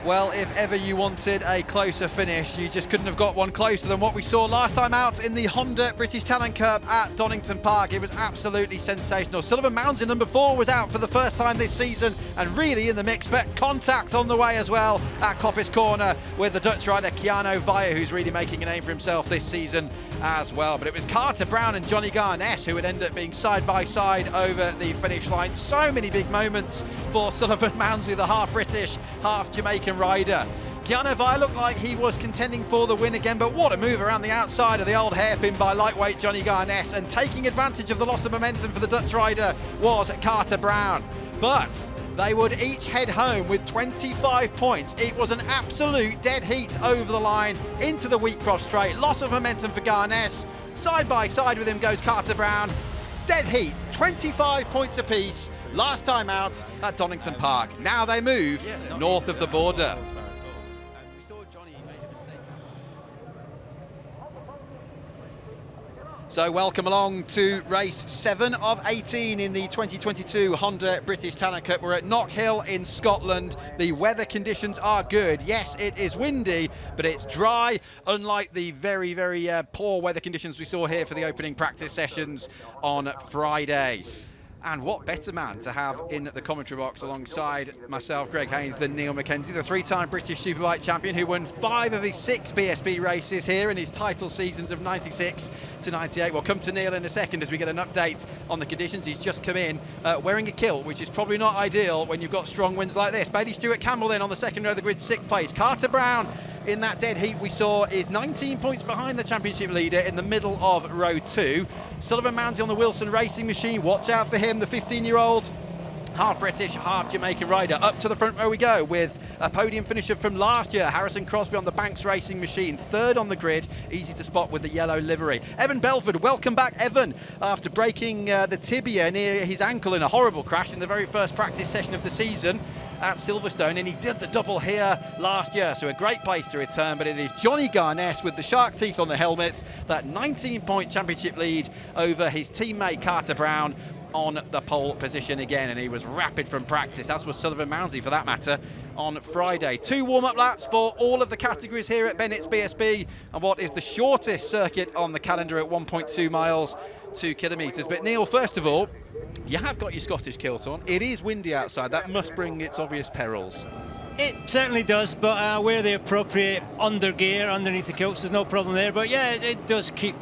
Well, if ever you wanted a closer finish, you just couldn't have got one closer than what we saw last time out in the Honda British Talent Cup at Donington Park. It was absolutely sensational. Sullivan Mounsey, number 4, was out for the first time this season and really in the mix, but contact on the way as well at Coppice Corner with the Dutch rider Keanu Vaya, who's really making a name for himself this season as well. But it was Carter Brown and Johnny Garness who would end up being side by side over the finish line. So many big moments for Sullivan Mounsey, the half British, half Jamaican rider. Keanu Vaya looked like he was contending for the win again, but what a move around the outside of the old hairpin by lightweight Johnny Garness, and taking advantage of the loss of momentum for the Dutch rider was Carter Brown. But they would each head home with 25 points. It was an absolute dead heat over the line into the Wheatcroft straight. Loss of momentum for Garness. Side by side with him goes Carter Brown. Dead heat, 25 points apiece. Last time out at Donington Park. Now they move north of the border. So welcome along to race 7 of 18 in the 2022 Honda British Talent Cup. We're at Knockhill in Scotland. The weather conditions are good. Yes, it is windy, but it's dry, unlike the very, very poor weather conditions we saw here for the opening practice sessions on Friday. And what better man to have in the commentary box alongside myself, Greg Haynes, than Neil Mackenzie, the 3-time British Superbike champion who won 5 of his 6 BSB races here in his title seasons of 96 to 98. We'll come to Neil in a second as we get an update on the conditions. He's just come in wearing a kilt, which is probably not ideal when you've got strong winds like this. Bailey Stewart Campbell then on the second row of the grid, 6th place. Carter Brown in that dead heat we saw is 19 points behind the championship leader in the middle of row 2. Sullivan Mounsey on the Wilson racing machine. Watch out for him, the 15-year-old half British, half Jamaican rider. Up to the front row we go with a podium finisher from last year, Harrison Crosby on the Banks racing machine, 3rd on the grid, easy to spot with the yellow livery. Evan Belford, welcome back Evan, after breaking the tibia near his ankle in a horrible crash in the very first practice session of the season at Silverstone, and he did the double here last year, so a great place to return. But it is Johnny Garness with the shark teeth on the helmet, that 19-point championship lead over his teammate Carter Brown on the pole position again, and he was rapid from practice, as was Sullivan Mounsey for that matter, on Friday. 2 warm-up laps for all of the categories here at Bennett's BSB, and what is the shortest circuit on the calendar at 1.2 miles, 2 kilometres. But Neil, first of all, you have got your Scottish kilt on. It is windy outside. That must bring its obvious perils. It certainly does, but wear the appropriate undergear underneath the kilts. There's no problem there. But yeah, it does keep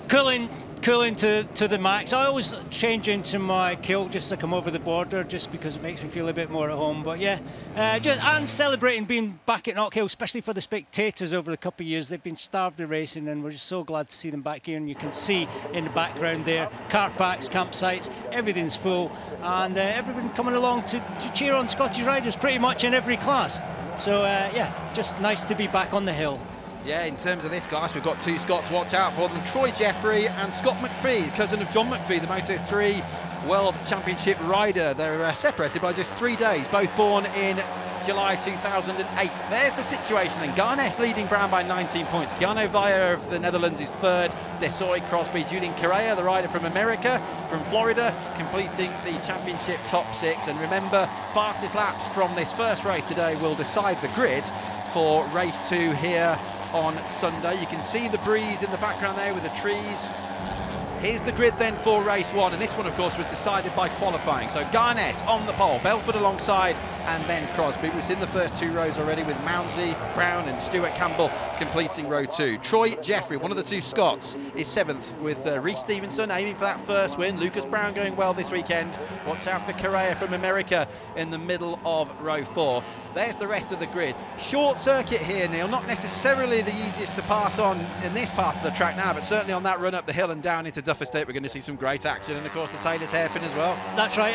cooling to the max. I always change into my kilt just to come over the border, just because it makes me feel a bit more at home. But yeah, and celebrating being back at Knockhill, especially for the spectators over the couple of years. They've been starved of racing, and we're just so glad to see them back here. And you can see in the background there, car parks, campsites, everything's full, and everyone coming along to cheer on Scottish riders pretty much in every class. So yeah, just nice to be back on the hill. Yeah, in terms of this class, we've got 2 Scots. Watch out for them. Troy Jeffrey and Scott McPhee, cousin of John McPhee, the Moto3 World Championship rider. They're separated by just 3 days, both born in July 2008. There's the situation then. Garness leading Brown by 19 points. Keanu Vaya of the Netherlands is 3rd. Desoy, Crosby, Julian Correa, the rider from America, from Florida, completing the championship top 6. And remember, fastest laps from this first race today will decide the grid for race 2 here on Sunday. You can see the breeze in the background there with the trees. Here's the grid then for race 1, and this one of course was decided by qualifying. So Garness on the pole, Belford alongside, and then Crosby was in the first 2 rows already, with Mounsey, Brown and Stewart Campbell completing row 2. Troy Jeffrey, one of the 2 Scots, is 7th, with Reece Stevenson aiming for that first win. Lucas Brown going well this weekend. Watch out for Correa from America in the middle of row 4. There's the rest of the grid. Short circuit here, Neil, not necessarily the easiest to pass on in this part of the track now, but certainly on that run up the hill and down into Duffer State we're going to see some great action, and of course the Taylor's hairpin as well. That's right.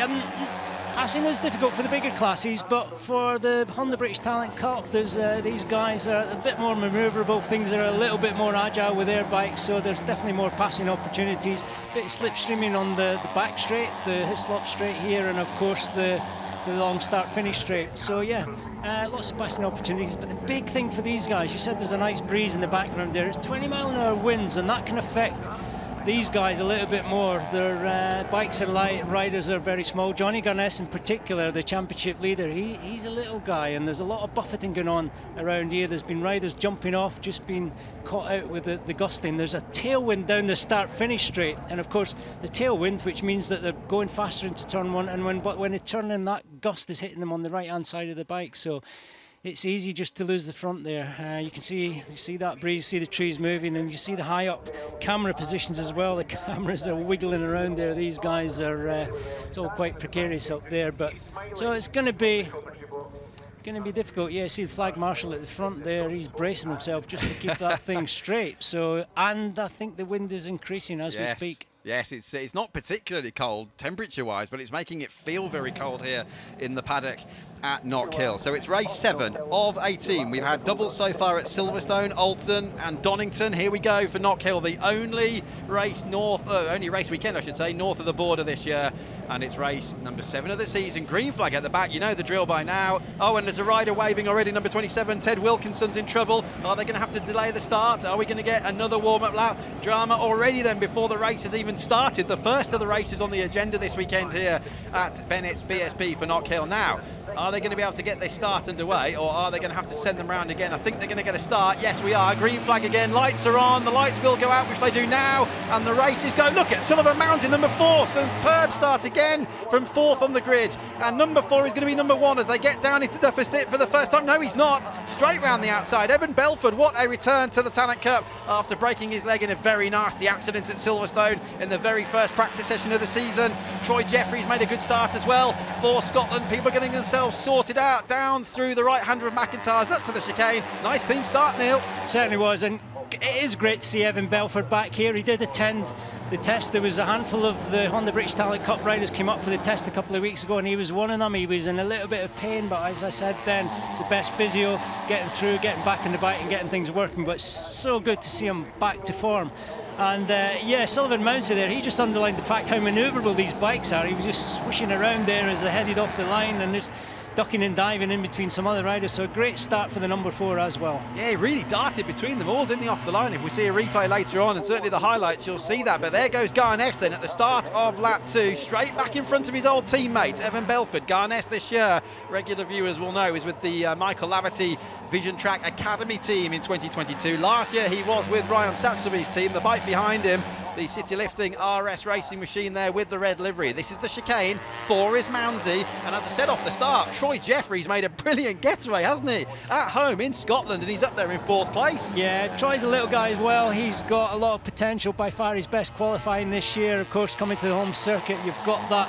Passing is difficult for the bigger classes, but for the Honda British Talent Cup, there's these guys are a bit more manoeuvrable. Things are a little bit more agile with their bikes, so there's definitely more passing opportunities. Bit of slipstreaming on the back straight, the Hislop straight here, and of course the long start-finish straight. So yeah, lots of passing opportunities. But the big thing for these guys, you said there's a nice breeze in the background there. It's 20-mile-an-hour winds, and that can affect these guys a little bit more. Their bikes are light, riders are very small. Johnny Garness in particular, the championship leader, he's a little guy, and there's a lot of buffeting going on around here. There's been riders jumping off, just been caught out with the gusting. There's a tailwind down the start-finish straight, and of course the tailwind, which means that they're going faster into turn one, and when they turn in, that gust is hitting them on the right-hand side of the bike. So it's easy just to lose the front there. You can see that breeze, see the trees moving, and you see the high up camera positions as well. The cameras are wiggling around there. These guys are, it's all quite precarious up there. But so it's going to be difficult. Yeah, see the flag marshal at the front there. He's bracing himself just to keep that thing straight. So, and I think the wind is increasing as we speak. Yes, it's not particularly cold temperature-wise, but it's making it feel very cold here in the paddock at Knockhill. So it's race 7 of 18. We've had doubles so far at Silverstone, Alton and Donington. Here we go for Knockhill, the only race only race weekend, I should say, north of the border this year. And it's race number 7 of the season. Green flag at the back, you know the drill by now. Oh, and there's a rider waving already, number 27, Ted Wilkinson's in trouble. Are they going to have to delay the start? Are we going to get another warm-up lap? Drama already then before the race has even started. The first of the races on the agenda this weekend here at Bennett's BSB for Knockhill. Now, are they going to be able to get this start underway, or are they going to have to send them round again? I think they're going to get a start. Yes, we are. Green flag again. Lights are on. The lights will go out, which they do now. And the race is going. Look at Sullivan Mounsey, number 4. Superb start again from 4th on the grid. And number 4 is going to be number 1 as they get down into the first for the first time. No, he's not. Straight round the outside. Evan Belford, what a return to the Talent Cup after breaking his leg in a very nasty accident at Silverstone in the very first practice session of the season. Troy Jeffries made a good start as well for Scotland. People getting themselves sorted out down through the right hand of McIntyre's up to the chicane. Nice clean start, Neil. Certainly was, and it is great to see Evan Belford back here. He did attend the test. There was a handful of the Honda British Talent Cup riders came up for the test a couple of weeks ago, and he was one of them. He was in a little bit of pain, but as I said then, it's the best physio, getting through, getting back in the bike and getting things working. But it's so good to see him back to form. And yeah, Sullivan Mounsey there, he just underlined the fact how manoeuvrable these bikes are. He was just swishing around there as they headed off the line, and just ducking and diving in between some other riders. So a great start for the number 4 as well. Yeah, he really darted between them all, didn't he, off the line? If we see a replay later on, and certainly the highlights, you'll see that. But there goes Garness then at the start of lap 2, straight back in front of his old teammate, Evan Belford. Garness this year, regular viewers will know, is with the Michael Laverty Vision Track Academy team in 2022. Last year he was with Ryan Saxby's team, the bike behind him, the City Lifting RS racing machine there with the red livery. This is the chicane. 4 is Mounsey, and as I said off the start, Troy Jeffries made a brilliant getaway, hasn't he? At home in Scotland, and he's up there in 4th place. Yeah, Troy's a little guy as well. He's got a lot of potential. By far his best qualifying this year. Of course, coming to the home circuit, you've got that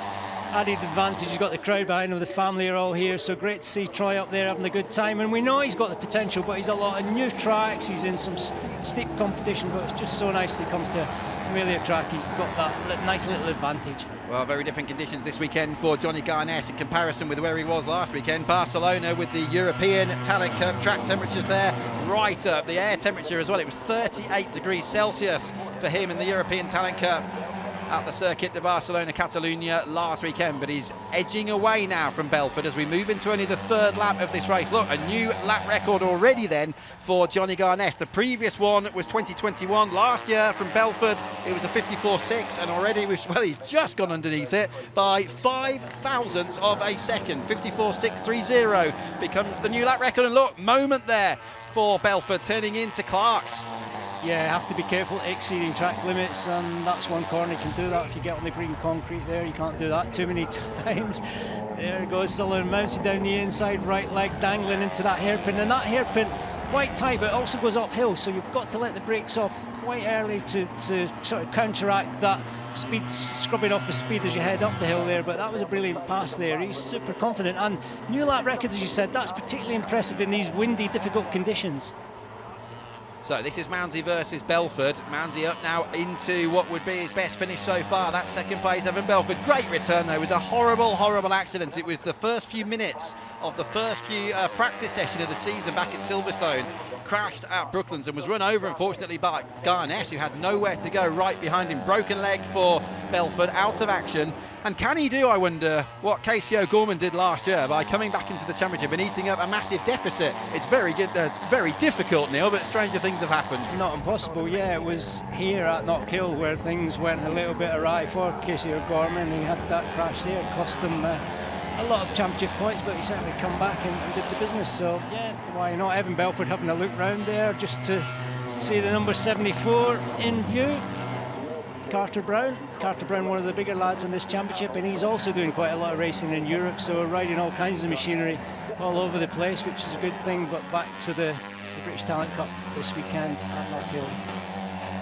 added advantage. He's got the crowd behind him, the family are all here, so great to see Troy up there having a good time. And we know he's got the potential, but he's a lot of new tracks, he's in some steep competition, but it's just so nice that he comes to a familiar track. He's got that nice little advantage. Well, very different conditions this weekend for Johnny Garness in comparison with where he was last weekend. Barcelona with the European Talent Cup, track temperatures there right up, the air temperature as well. It was 38 degrees Celsius for him in the European Talent Cup at the Circuit de Barcelona, Catalunya last weekend, but he's edging away now from Belford as we move into only the 3rd lap of this race. Look, a new lap record already then for Johnny Garness. The previous one was 2021. Last year from Belford, it was a 54.6, and already, well, he's just gone underneath it by 5 thousandths of a second. 54.630 becomes the new lap record, and look, moment there for Belford turning into Clark's. Yeah, have to be careful exceeding track limits, and that's one corner you can do that. If you get on the green concrete there, you can't do that too many times. There goes Sullivan Mounsey down the inside, right leg dangling into that hairpin, and that hairpin quite tight, but it also goes uphill, so you've got to let the brakes off quite early to sort of counteract that speed, scrubbing off the speed as you head up the hill there. But that was a brilliant pass there. He's super confident, and new lap record, as you said, that's particularly impressive in these windy, difficult conditions. So this is Mounsey versus Belford. Mounsey up now into what would be his best finish so far. That's 2nd place, Evan Belford. Great return though. It was a horrible, horrible accident. It was the first few minutes of the first few practice session of the season back at Silverstone. Crashed at Brooklands and was run over, unfortunately, by Garness, who had nowhere to go right behind him. Broken leg for Belford, out of action. And can he do, I wonder, what Casey O'Gorman did last year by coming back into the championship and eating up a massive deficit? It's very good, very difficult, Neil, but stranger things have happened. Not impossible, yeah. It was here at Knockhill where things went a little bit awry for Casey O'Gorman. He had that crash there, it cost them a lot of championship points, but he certainly come back and did the business. So yeah, why not? Evan Belford having a look round there just to see the number 74 in view. Carter Brown, one of the bigger lads in this championship, and he's also doing quite a lot of racing in Europe, so riding all kinds of machinery all over the place, which is a good thing. But back to the British Talent Cup this weekend at Knockhill.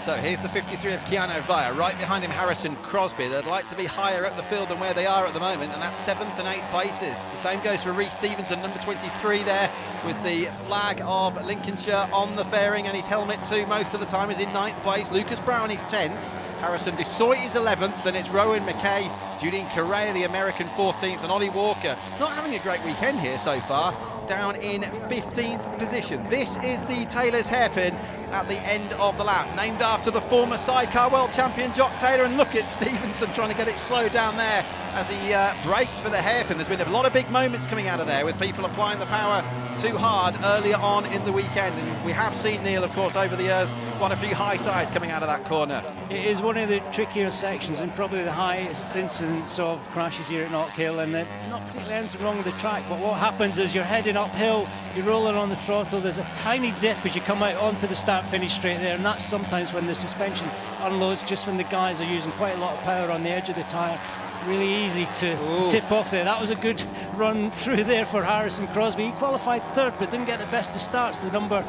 So here's the 53 of Keanu Via, right behind him Harrison Crosby. They'd like to be higher up the field than where they are at the moment, and that's 7th and 8th places. The same goes for Reece Stevenson, number 23 there, with the flag of Lincolnshire on the fairing, and his helmet too most of the time is in 9th place. Lucas Brown is 10th. Harrison Desoit is 11th, and it's Rowan McKay, Julian Correa, the American, 14th, and Ollie Walker, not having a great weekend here so far, down in 15th position. This is the Taylor's hairpin at the end of the lap, named after the former sidecar world champion Jock Taylor, and look at Stevenson trying to get it slowed down there as he brakes for the hairpin. There's been a lot of big moments coming out of there with people applying the power too hard earlier on in the weekend, and we have seen, Neil, of course, over the years, quite a few high sides coming out of that corner. It is one of the trickier sections and probably the highest incidence of crashes here at Knockhill, and not particularly anything wrong with the track, but what happens is you're heading uphill, you're rolling on the throttle, there's a tiny dip as you come out onto the start-finish straight there, and that's sometimes when the suspension unloads, just when the guys are using quite a lot of power on the edge of the tyre. Really easy to tip off there. That was a good run through there for Harrison Crosby. He qualified third but didn't get the best of starts, the number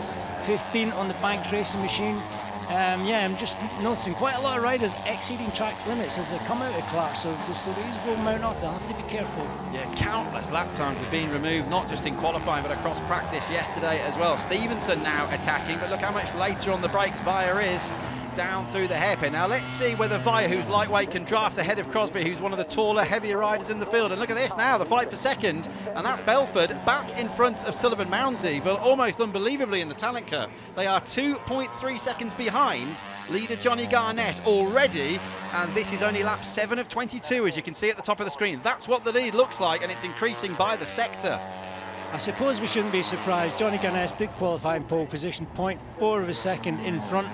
15 on the Banks racing machine. Yeah, I'm just noticing quite a lot of riders exceeding track limits as they come out of class, so these will mount up, they'll have to be careful. Yeah, countless lap times have been removed, not just in qualifying but across practice yesterday as well. Stevenson now attacking, but look how much later on the brakes Via is, down through the hairpin. Now let's see whether Via, who's lightweight, can draft ahead of Crosby, who's one of the taller, heavier riders in the field. And look at this now, the fight for second, and that's Belford back in front of Sullivan Mounsey, but almost unbelievably in the Talent Cup. They are 2.3 seconds behind leader Johnny Garnett already, and this is only lap 7 of 22, as you can see at the top of the screen. That's what the lead looks like, and it's increasing by the sector. I suppose we shouldn't be surprised. Johnny Garnett did qualify in pole position, 0.4 of a second in front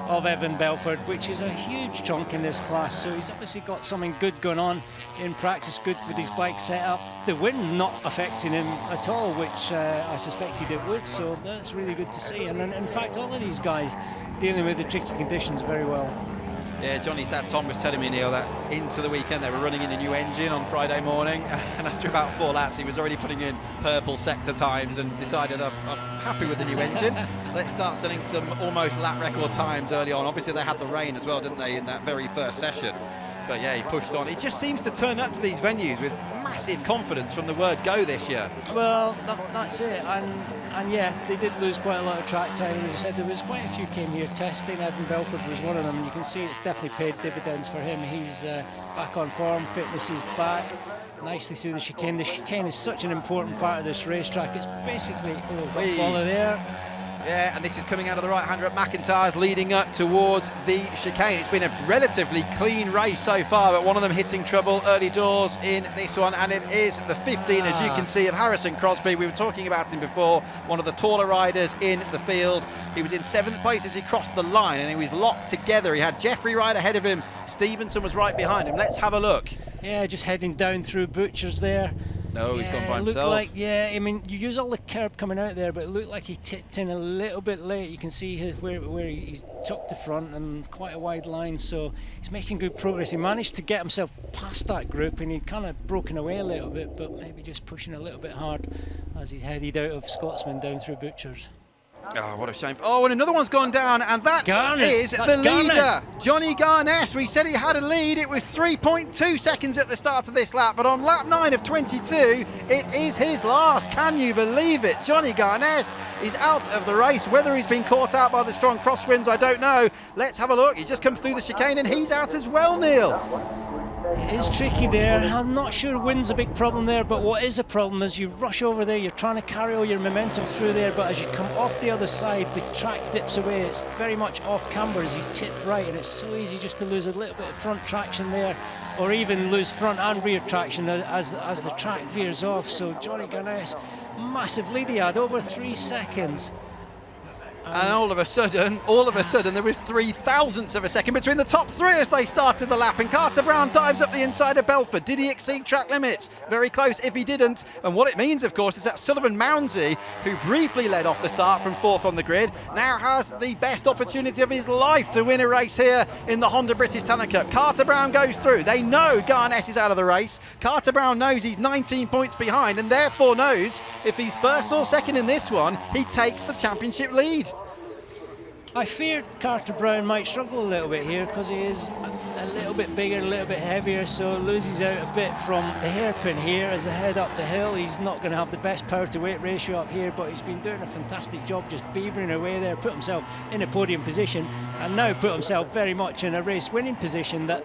of Evan Belford, which is a huge chunk in this class, so he's obviously got something good going on in practice, good with his bike setup. The wind not affecting him at all, which I suspected it would, so that's really good to see. And in fact, all of these guys dealing with the tricky conditions very well. Yeah, Johnny's dad Tom was telling me, Neil, that into the weekend they were running in a new engine on Friday morning, and after about 4 laps he was already putting in purple sector times and decided, I'm happy with the new engine. Let's start selling some almost lap record times early on. Obviously they had the rain as well, didn't they, in that very first session. But yeah, he pushed on. He just seems to turn up to these venues with massive confidence from the word go this year. Well, that's it. And yeah, they did lose quite a lot of track time. As I said, there was quite a few came here testing. Evan Belford was one of them. You can see it's definitely paid dividends for him. He's back on form, fitness is back. Nicely through the chicane. The chicane is such an important part of this racetrack. It's basically, follow there. Yeah, and this is coming out of the right-hander at McIntyre's, leading up towards the chicane. It's been a relatively clean race so far, but one of them hitting trouble early doors in this one, and it is the 15, as you can see, of Harrison Crosby. We were talking about him before, one of the taller riders in the field. He was in 7th place as he crossed the line, and he was locked together. He had Jeffrey right ahead of him. Stevenson was right behind him. Let's have a look. Yeah, just heading down through Butchers there. No, he's gone by himself. Like, yeah, I mean, you use all the curb coming out there, but it looked like he tipped in a little bit late. You can see where he took the front and quite a wide line, so he's making good progress. He managed to get himself past that group, and he'd kind of broken away a little bit, but maybe just pushing a little bit hard as he's headed out of Scotsman down through Butchers. Oh, what a shame. Oh, and another one's gone down, and that's the leader, Johnny Garnett. We said he had a lead. It was 3.2 seconds at the start of this lap, but on lap 9 of 22, it is his last. Can you believe it? Johnny Garnett is out of the race. Whether he's been caught out by the strong crosswinds, I don't know. Let's have a look. He's just come through the chicane, and he's out as well, Neil. It is tricky there. I'm not sure wind's a big problem there, but what is a problem is you rush over there, you're trying to carry all your momentum through there, but as you come off the other side, the track dips away. It's very much off camber as you tip right, and it's so easy just to lose a little bit of front traction there, or even lose front and rear traction as the track veers off. So Johnny Garness, massive lead he had, over 3 seconds. And all of a sudden, there was 0.003 of a second between the top three as they started the lap. And Carter Brown dives up the inside of Belford. Did he exceed track limits? Very close if he didn't. And what it means, of course, is that Sullivan Mounsey, who briefly led off the start from 4th on the grid, now has the best opportunity of his life to win a race here in the Honda British Talent Cup. Carter Brown goes through. They know Garness is out of the race. Carter Brown knows he's 19 points behind and therefore knows if he's first or second in this one, he takes the championship lead. I feared Carter Brown might struggle a little bit here because he is a little bit bigger, a little bit heavier, so loses out a bit from the hairpin here as they head up the hill. He's not going to have the best power to weight ratio up here, but he's been doing a fantastic job just beavering away there, put himself in a podium position and now put himself very much in a race winning position that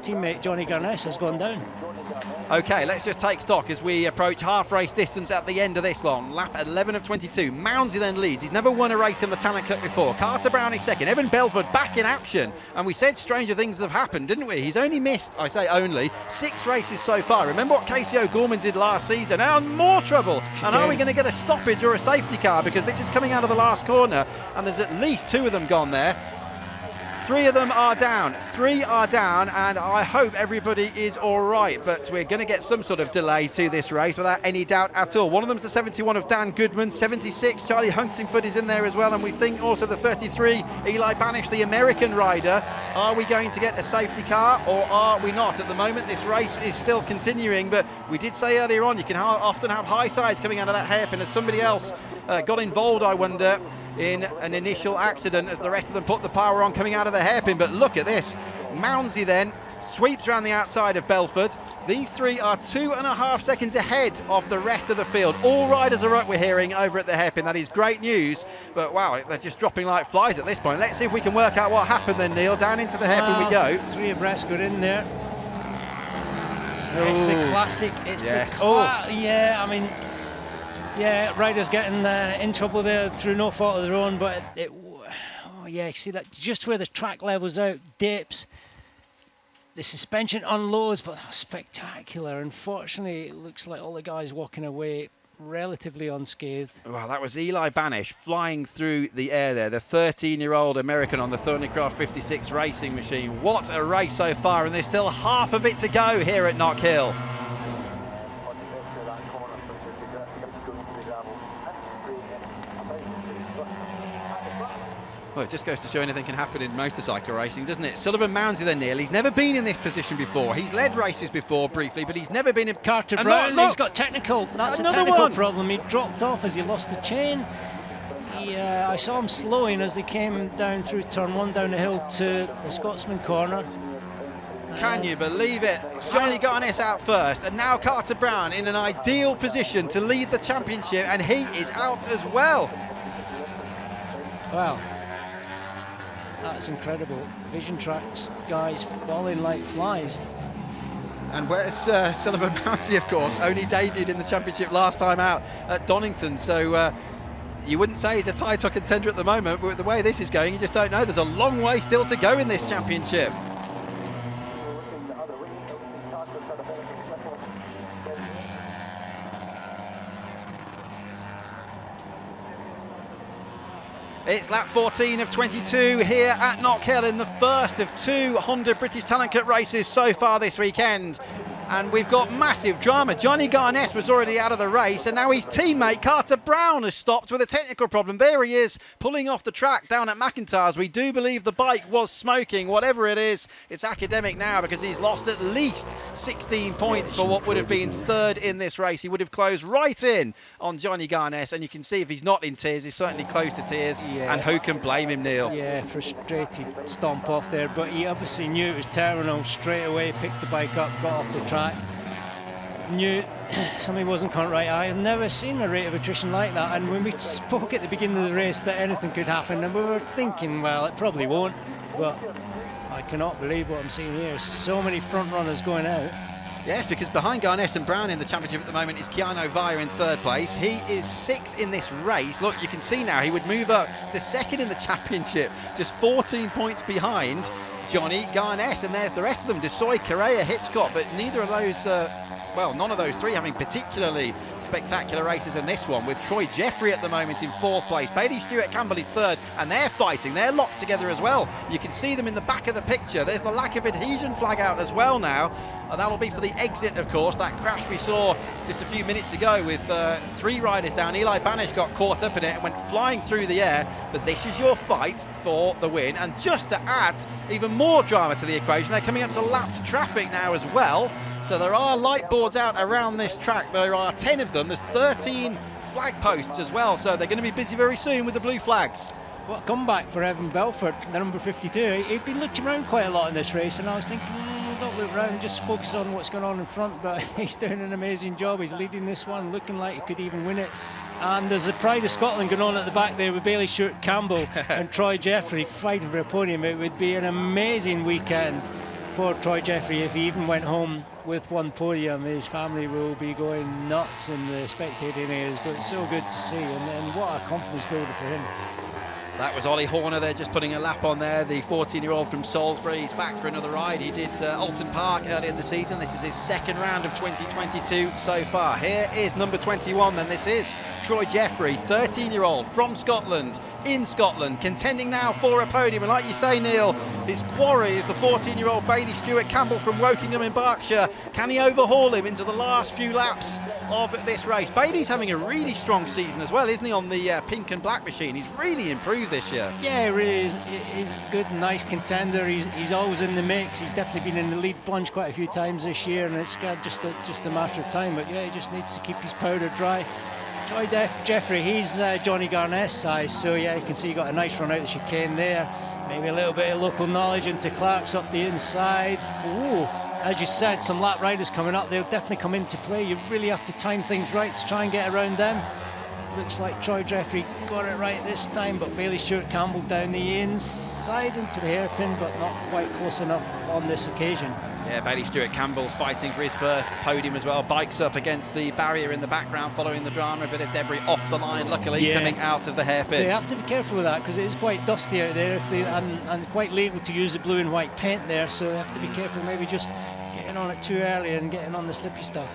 teammate Johnny Garness has gone down. Okay, let's just take stock as we approach half race distance at the end of this long. Lap 11 of 22. Mounsey then leads. He's never won a race in the Talent Cup before. Carter Brown is second. Evan Belford back in action. And we said stranger things have happened, didn't we? He's only missed, I say only, 6 races so far. Remember what Casey O'Gorman did last season? Now in more trouble. And are we going to get a stoppage or a safety car? Because this is coming out of the last corner. And there's at least 2 of them gone there. 3 of them are down. 3 are down, and I hope everybody is all right. But we're going to get some sort of delay to this race without any doubt at all. One of them's the 71 of Dan Goodman. 76, Charlie Huntingford is in there as well. And we think also the 33, Eli Banish, the American rider. Are we going to get a safety car or are we not? At the moment, this race is still continuing. But we did say earlier on, you can often have high sides coming out of that hairpin. As somebody else got involved, I wonder, in an initial accident as the rest of them put the power on coming out of the hairpin. But look at this. Mounsey then sweeps around the outside of Belford. These 3 are 2.5 seconds ahead of the rest of the field. All riders are up, we're hearing, over at the hairpin. That is great news. But wow, they're just dropping like flies at this point. Let's see if we can work out what happened then, Neil. Down into the hairpin we go. 3 abreast got in there. It's the classic. It's yes. Yeah, I mean, yeah, riders getting in trouble there through no fault of their own, but yeah, you see that just where the track levels out, dips, the suspension unloads, but that's spectacular. Unfortunately, it looks like all the guys walking away relatively unscathed. Well, that was Eli Banish flying through the air there, the 13-year-old American on the Thornycroft 56 racing machine. What a race so far, and there's still half of it to go here at Knockhill. Well, it just goes to show anything can happen in motorcycle racing, doesn't it? Sullivan Mounsey then, Neil. He's never been in this position before. He's led races before briefly, but he's never been in... Carter Brown, he's got technical. That's a technical problem. He dropped off as he lost the chain. I saw him slowing as they came down through turn 1 down the hill to the Scotsman corner. Can you believe it? Johnny Garness out first, and now Carter Brown in an ideal position to lead the championship, and he is out as well. Wow. That's incredible. Vision tracks guys falling like flies. And where's Sullivan Mounsey, of course, only debuted in the championship last time out at Donington. So you wouldn't say he's a title contender at the moment, but with the way this is going, you just don't know. There's a long way still to go in this championship. It's lap 14 of 22 here at Knockhill in the first of 2 Honda British Talent Cup races so far this weekend. And we've got massive drama. Johnny Garness was already out of the race, and now his teammate Carter Brown has stopped with a technical problem. There he is, pulling off the track down at McIntyre's. We do believe the bike was smoking. Whatever it is, it's academic now because he's lost at least 16 points for what would have been 3rd in this race. He would have closed right in on Johnny Garness, and you can see if he's not in tears, he's certainly close to tears. Yeah. And who can blame him, Neil? Yeah, frustrated stomp off there, but he obviously knew it was terminal straight away, picked the bike up, got off the track. Knew something wasn't quite right. I have never seen a rate of attrition like that, and when we spoke at the beginning of the race that anything could happen, and we were thinking, well, it probably won't, but I cannot believe what I'm seeing here. So many front runners going out. Yes, because behind Garnett and Brown in the championship at the moment is Keanu Vire in third place. He is sixth in this race. Look, you can see now he would move up to second in the championship, just 14 points behind Johnny Garnett. And there's the rest of them, Desoy, Correa, Hitchcock, but neither of those, well, none of those three having particularly spectacular races in this one, with Troy Jeffrey at the moment in fourth place. Bailey Stewart Campbell is third, and they're fighting. They're locked together as well. You can see them in the back of the picture. There's the lack of adhesion flag out as well now. And that'll be for the exit, of course. That crash we saw just a few minutes ago with three riders down. Eli Banish got caught up in it and went flying through the air. But this is your fight for the win. And just to add even more drama to the equation, they're coming up to lapped traffic now as well. So there are light boards out around this track. There are 10 of them. There's 13 flag posts as well. So they're going to be busy very soon with the blue flags. What a comeback for Evan Belford, the number 52. He'd been looking around quite a lot in this race, and I was thinking, don't look around, just focus on what's going on in front. But he's doing an amazing job. He's leading this one, looking like he could even win it. And there's the pride of Scotland going on at the back there with Bailey Stewart Campbell and Troy Jeffrey fighting for a podium. It would be an amazing weekend for Troy Jeffrey if he even went home with one podium. His family will be going nuts in the spectating areas, but it's so good to see, and what a confidence builder for him. That was Ollie Horner there, just putting a lap on there, the 14-year-old from Salisbury. He's back for another ride. He did Alton Park earlier in the season. This is his second round of 2022 so far. Here is number 21 then. This is Troy Jeffrey, 13-year-old from Scotland, in Scotland, contending now for a podium. And like you say, Neil, his quarry is the 14-year-old Bailey Stewart Campbell from Wokingham in Berkshire. Can he overhaul him into the last few laps of this race? Bailey's having a really strong season as well, isn't he, on the pink and black machine? He's really improved this year. Yeah, he really is. He's a good, nice contender. He's always in the mix. He's definitely been in the lead bunch quite a few times this year, and it's just a matter of time. But yeah, he just needs to keep his powder dry. Troy Jeffrey, he's Johnny Garnett's size, so yeah, you can see he got a nice run out the chicane there. Maybe a little bit of local knowledge into Clark's up the inside. Ooh, as you said, some lap riders coming up. They'll definitely come into play. You really have to time things right to try and get around them. Looks like Troy Jeffrey got it right this time, but Bailey Stewart Campbell down the inside into the hairpin, but not quite close enough on this occasion. Yeah, Bailey Stewart Campbell's fighting for his first podium as well. Bikes up against the barrier in the background following the drama. A bit of debris off the line, luckily, coming out of the hairpin. They have to be careful with that because it is quite dusty out there, and quite legal to use the blue and white paint there, so they have to be careful, maybe just getting on it too early and getting on the slippy stuff.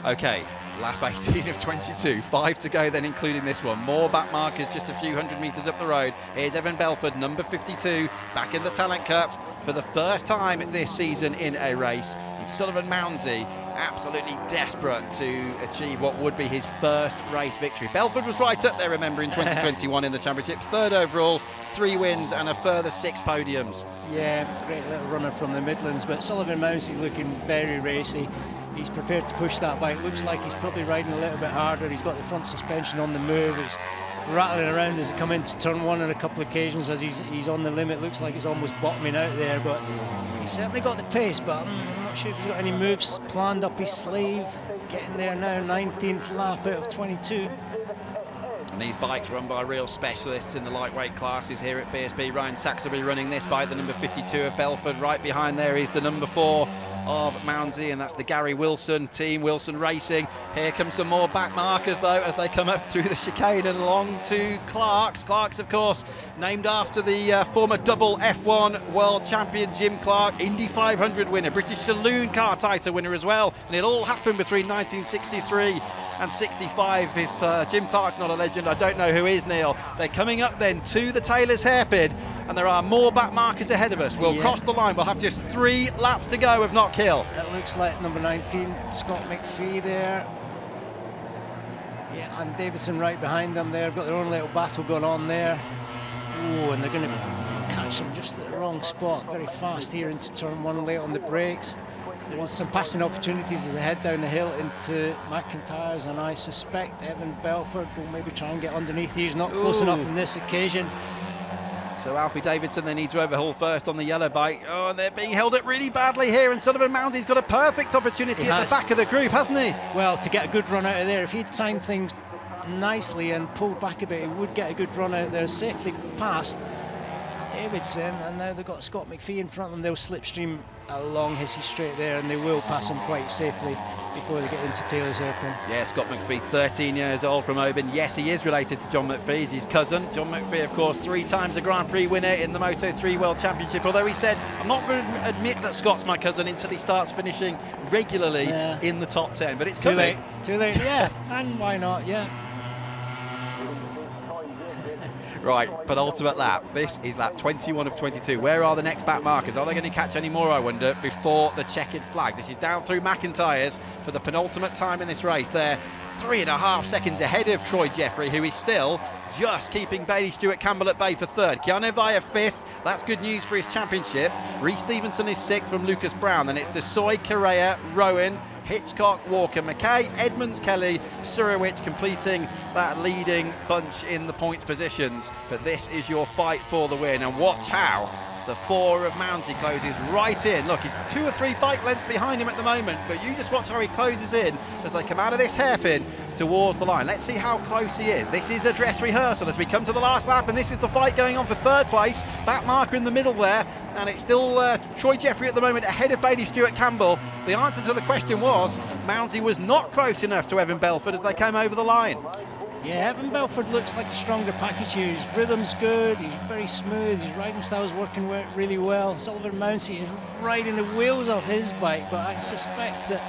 Okay, lap 18 of 22, 5 to go then, including this one. More back markers just a few hundred metres up the road. Here's Evan Belford, number 52, back in the Talent Cup for the first time this season in a race. And Sullivan Mounsey absolutely desperate to achieve what would be his first race victory. Belford was right up there, remember, in 2021 in the championship. Third overall, 3 wins and a further 6 podiums. Yeah, great little runner from the Midlands, but Sullivan Mounsey's looking very racy. He's prepared to push that bike. Looks like he's probably riding a little bit harder. He's got the front suspension on the move. He's rattling around as he come into turn 1 on a couple of occasions as he's on the limit. Looks like he's almost bottoming out there, but he's certainly got the pace, but I'm not sure if he's got any moves planned up his sleeve. Getting there now, 19th lap out of 22. And these bikes run by real specialists in the lightweight classes here at BSB. Ryan Sachs will be running this bike, the number 52 of Belford. Right behind there is the number 4 of Mounsey, and that's the Gary Wilson team, Wilson Racing. Here comes some more back markers though as they come up through the chicane and along to Clark's. Clark's, of course, named after the former double F1 world champion Jim Clark, Indy 500 winner, British Saloon Car title winner as well. And it all happened between 1963 and 65. If Jim Clark's not a legend, I don't know who is, Neil. They're coming up then to the Taylor's hairpin, and there are more back markers ahead of us. We'll cross the line. We'll have just 3 laps to go of Knockhill. It looks like number 19, Scott McPhee there. Yeah, and Davidson right behind them there. Got their own little battle going on there. Oh, and they're going to catch him just at the wrong spot. Very fast here into turn 1, late on the brakes. There is some passing opportunities as they head down the hill into McIntyre's, and I suspect Evan Belford will maybe try and get underneath. He's not close enough on this occasion. So Alfie Davidson, they need to overhaul first on the yellow bike. Oh, and they're being held up really badly here, and Sullivan Mounsey's got a perfect opportunity at the back of the group, hasn't he? Well, to get a good run out of there, if he'd timed things nicely and pulled back a bit, he would get a good run out there, safely past. Davidson, and now they've got Scott McPhee in front of them. They'll slipstream along Hissy Straight there, and they will pass him quite safely before they get into Taylor's Hairpin. Yeah, Scott McPhee, 13 years old from Oban. Yes, he is related to John McPhee. He's his cousin. John McPhee, of course, 3 times a Grand Prix winner in the Moto3 World Championship. Although he said, I'm not going to admit that Scott's my cousin until he starts finishing regularly in the top 10. But it's coming. Too late, yeah. And why not, yeah. Right, penultimate lap. This is lap 21 of 22. Where are the next back markers? Are they going to catch any more, I wonder, before the checkered flag? This is down through McIntyre's for the penultimate time in this race. They're 3.5 seconds ahead of Troy Jeffrey, who is still just keeping Bailey Stewart Campbell at bay for 3rd. Keanu Vaya 5th. That's good news for his championship. Reece Stevenson is 6th from Lucas Brown. Then it's Desoy, Correa, Rowan, Hitchcock, Walker, McKay, Edmonds, Kelly, Surowicz completing that leading bunch in the points positions. But this is your fight for the win, and watch how the 4 of Mounsey closes right in. Look, he's 2 or 3 bike lengths behind him at the moment, but you just watch how he closes in as they come out of this hairpin towards the line. Let's see how close he is. This is a dress rehearsal as we come to the last lap, and this is the fight going on for 3rd place. Back marker in the middle there, and it's still Troy Jeffrey at the moment ahead of Bailey Stewart Campbell. The answer to the question was Mounsey was not close enough to Evan Belford as they came over the line. Yeah, Evan Belford looks like a stronger package here. His rhythm's good, he's very smooth, his riding style's working really well. Sullivan Mounsey is riding the wheels off his bike, but I suspect that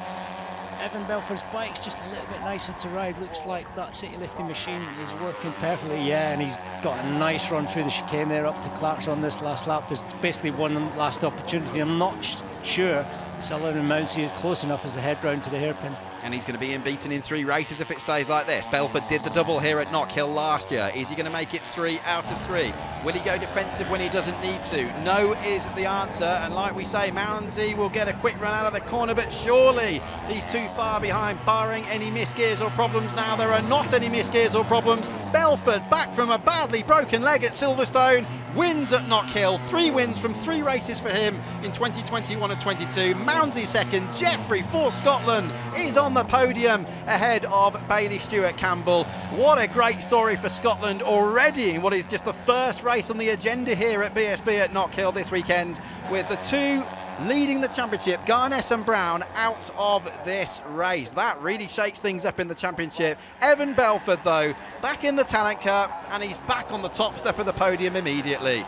Evan Belford's bike's just a little bit nicer to ride. Looks like that city lifting machine is working perfectly, yeah, and he's got a nice run through the chicane there up to Clark's on this last lap. There's basically one last opportunity. I'm not sure Sullivan Mounsey is close enough as they head round to the hairpin. And he's going to be unbeaten in 3 races if it stays like this. Belford did the double here at Knockhill last year. Is he going to make it 3 out of 3? Will he go defensive when he doesn't need to? No is the answer. And like we say, Mounsey will get a quick run out of the corner, but surely he's too far behind, barring any misgears or problems. Now there are not any misgears or problems. Belford, back from a badly broken leg at Silverstone, wins at Knockhill. 3 wins from 3 races for him in 2021 and 22. Mounsey 2nd, Jeffrey for Scotland is on the podium ahead of Bailey Stewart Campbell. What a great story for Scotland already in what is just the first race on the agenda here at BSB at Knockhill this weekend, with the 2 leading the championship, Garness and Brown, out of this race. That really shakes things up in the championship. Evan Belford, though, back in the Talent Cup, and he's back on the top step of the podium immediately.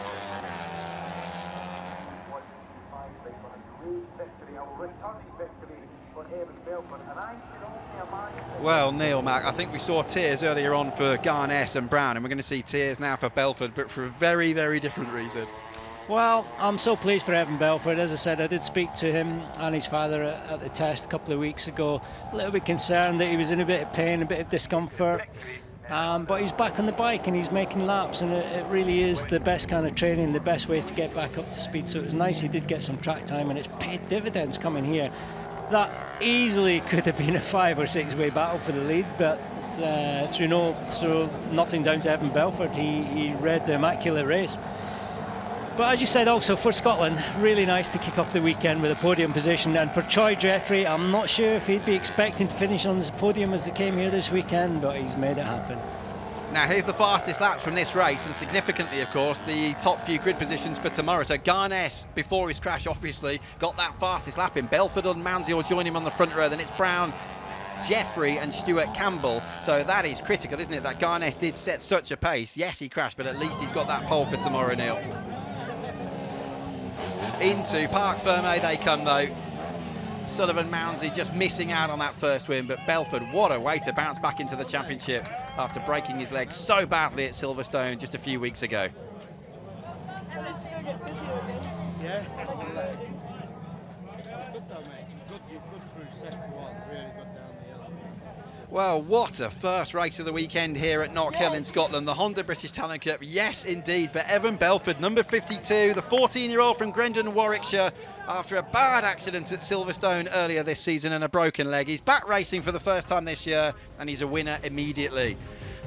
Well, Neil, Mac, I think we saw tears earlier on for Garness and Brown, and we're going to see tears now for Belford, but for a very, very different reason. Well, I'm so pleased for Evan Belford. As I said, I did speak to him and his father at the test a couple of weeks ago. A little bit concerned that he was in a bit of pain, a bit of discomfort. But he's back on the bike and he's making laps, and it really is the best kind of training, the best way to get back up to speed. So it was nice he did get some track time, and it's paid dividends coming here. That easily could have been a 5 or 6 way battle for the lead, but through nothing down to Evan Belford, he read the immaculate race. But as you said, also for Scotland, really nice to kick off the weekend with a podium position. And for Troy Jeffrey, I'm not sure if he'd be expecting to finish on this podium as they came here this weekend, but he's made it happen. Now here's the fastest laps from this race, and significantly, of course, the top few grid positions for tomorrow. So Garness, before his crash, obviously got that fastest lap in. Belford and Mounsey will join him on the front row. Then it's Brown, Jeffrey and Stewart Campbell. So that is critical, isn't it, that Garness did set such a pace. Yes, he crashed, but at least he's got that pole for tomorrow, Neil. Into Parc Fermé they come, though. Sullivan Mounsey just missing out on that first win, but Belford, what a way to bounce back into the championship after breaking his leg so badly at Silverstone just a few weeks ago. Yeah. Good though, mate. Good through sector 1. Really good down the hill. Well, what a first race of the weekend here at Knockhill in Scotland. The Honda British Talent Cup, yes indeed, for Evan Belford, number 52, the 14-year-old from Grendon, Warwickshire, after a bad accident at Silverstone earlier this season and a broken leg. He's back racing for the first time this year, and he's a winner immediately.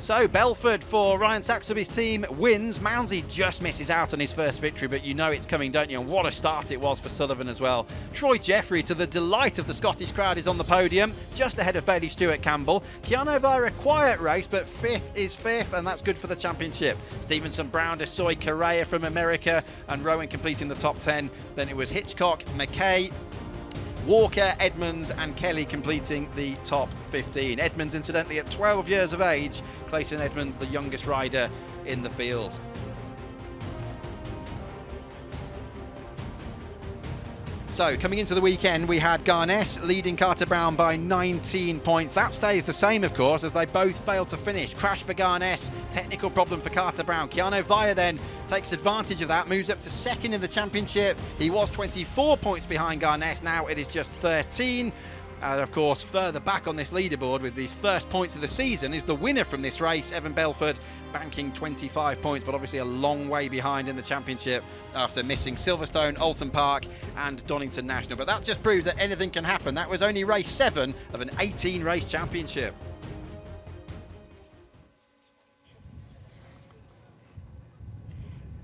So Belford for Ryan Saxby's team wins. Mounsey just misses out on his first victory, but you know it's coming, don't you? And what a start it was for Sullivan as well. Troy Jeffrey, to the delight of the Scottish crowd, is on the podium, just ahead of Bailey Stewart-Campbell. Keanu Vire, a quiet race, but fifth is fifth, and that's good for the championship. Stevenson, Brown, Desoy, Correa from America, and Rowan completing the top 10. Then it was Hitchcock, McKay, Walker, Edmonds and Kelly completing the top 15. Edmonds, incidentally, at 12 years of age. Clayton Edmonds, the youngest rider in the field. So coming into the weekend, we had Garness leading Carter Brown by 19 points. That stays the same, of course, as they both failed to finish. Crash for Garness, technical problem for Carter Brown. Keanu Vire then takes advantage of that, moves up to second in the championship. He was 24 points behind Garness, now it is just 13. Of course, further back on this leaderboard with these first points of the season is the winner from this race, Evan Belford, banking 25 points, but obviously a long way behind in the championship after missing Silverstone, Alton Park and Donington National. But that just proves that anything can happen. That was only race 7 of an 18 race championship.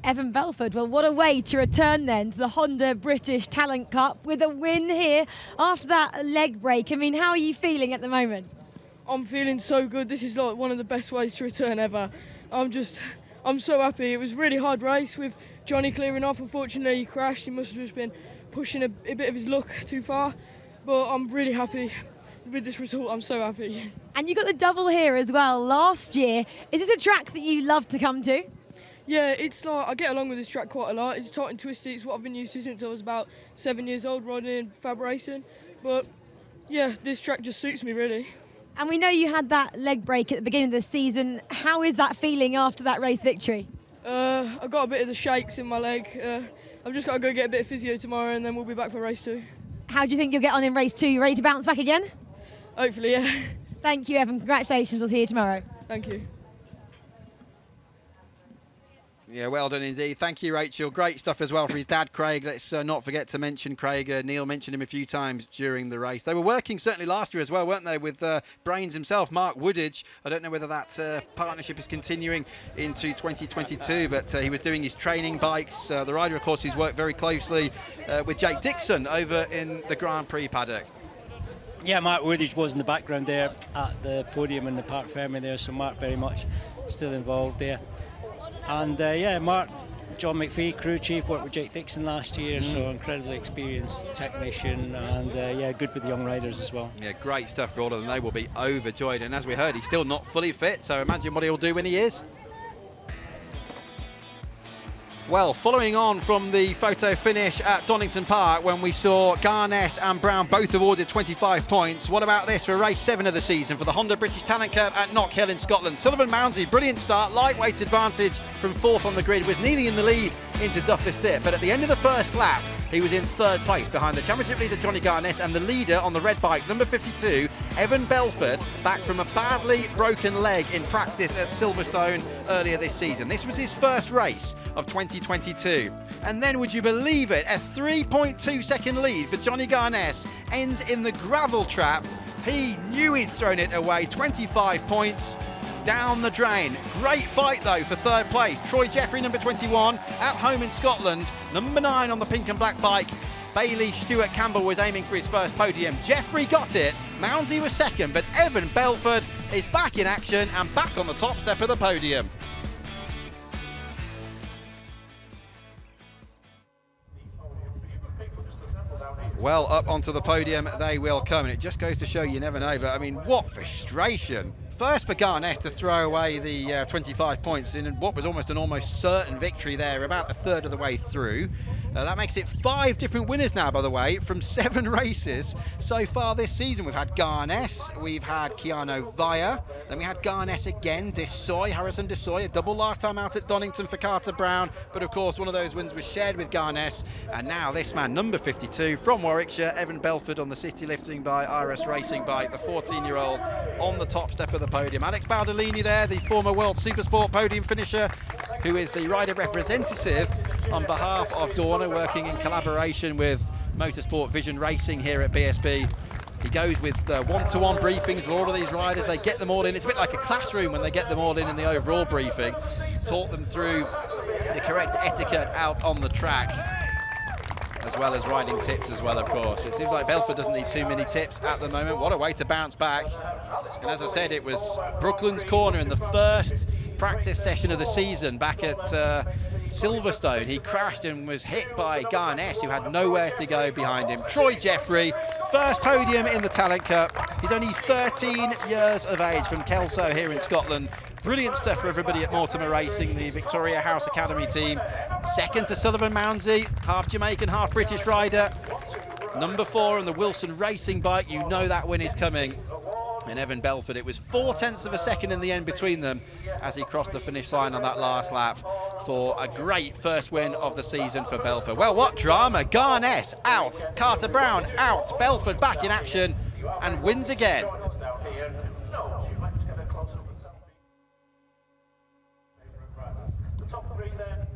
Evan Belford, well, what a way to return then to the Honda British Talent Cup with a win here after that leg break. I mean, how are you feeling at the moment? I'm feeling so good. This is like one of the best ways to return ever. I'm so happy. It was a really hard race with Johnny clearing off. Unfortunately, he crashed. He must have just been pushing a bit of his luck too far. But I'm really happy with this result. I'm so happy. And you got the double here as well last year. Is this a track that you love to come to? Yeah, it's like I get along with this track quite a lot. It's tight and twisty. It's what I've been used to since I was about 7 years old, riding in Fab Racing. But yeah, this track just suits me really. And we know you had that leg break at the beginning of the season. How is that feeling after that race victory? I got a bit of the shakes in my leg. I've just got to go get a bit of physio tomorrow and then we'll be back for race 2. How do you think you'll get on in race 2? You ready to bounce back again? Hopefully, yeah. Thank you, Evan. Congratulations. We'll see you tomorrow. Thank you. Yeah, well done indeed. Thank you, Rachel. Great stuff as well for his dad, Craig. Let's not forget to mention Craig. Neil mentioned him a few times during the race. They were working certainly last year as well, weren't they, with Brains himself, Mark Woodage. I don't know whether that partnership is continuing into 2022, but he was doing his training bikes. The rider, of course, he's worked very closely with Jake Dixon over in the Grand Prix paddock. Yeah, Mark Woodage was in the background there at the podium in the Parc Fermé there, so Mark very much still involved there. And yeah, Mark, John McPhee, crew chief, worked with Jake Dixon last year, so incredibly experienced technician, and yeah, good with the young riders as well. Yeah, great stuff for all of them. They will be overjoyed, and as we heard, he's still not fully fit, so imagine what he'll do when he is. Well, following on from the photo finish at Donington Park when we saw Garness and Brown both awarded 25 points, what about this for race 7 of the season for the Honda British Talent Cup at Knockhill in Scotland? Sullivan Mounsey, brilliant start, lightweight advantage from 4th on the grid, was nearly in the lead into Duffus Dip, but at the end of the first lap, he was in 3rd place behind the championship leader Johnny Garness and the leader on the red bike, number 52, Evan Belford, back from a badly broken leg in practice at Silverstone earlier this season. This was his first race of 2022. And then, would you believe it, a 3.2 second lead for Johnny Garness ends in the gravel trap. He knew he'd thrown it away, 25 points. Down the drain. Great fight though for 3rd place. Troy Jeffrey, number 21, at home in Scotland. Number 9 on the pink and black bike. Bailey Stewart-Campbell was aiming for his first podium. Jeffrey got it. Mounsey was 2nd, but Evan Belford is back in action and back on the top step of the podium. Well, up onto the podium they will come, and it just goes to show you never know, but I mean, what frustration. First for Garnett to throw away the 25 points in what was almost certain victory there, about a third of the way through. That makes it 5 different winners now, by the way, from 7 races so far this season. We've had Garness, we've had Keanu Vire, then we had Garness again, Harrison Desoy, a double last time out at Donington for Carter Brown, but of course one of those wins was shared with Garness, and now this man, number 52 from Warwickshire, Evan Belford on the City Lifting by Iris Racing bike, the 14-year-old on the top step of the podium. Alex Baldellini there, the former World Supersport podium finisher, who is the rider representative on behalf of Dorna, working in collaboration with Motorsport Vision Racing here at BSB. He goes with one-to-one briefings with all of these riders. They get them all in. It's a bit like a classroom when they get them all in the overall briefing. Taught them through the correct etiquette out on the track, as well as riding tips as well, of course. It seems like Belford doesn't need too many tips at the moment. What a way to bounce back. And as I said, it was Brooklands Corner in the first practice session of the season back at Silverstone. He crashed and was hit by Garness, who had nowhere to go behind him. Troy Jeffrey, first podium in the Talent Cup. He's only 13 years of age, from Kelso here in Scotland. Brilliant stuff for everybody at Mortimer Racing, the Victoria House Academy team. Second to Sullivan Mounsey, half Jamaican, half British rider. Number 4 on the Wilson Racing bike. You know that win is coming. And Evan Belford, it was 0.4 of a second in the end between them as he crossed the finish line on that last lap for a great first win of the season for Belford. Well, what drama. Garness out, Carter Brown out, Belford back in action and wins again. The top 3 then.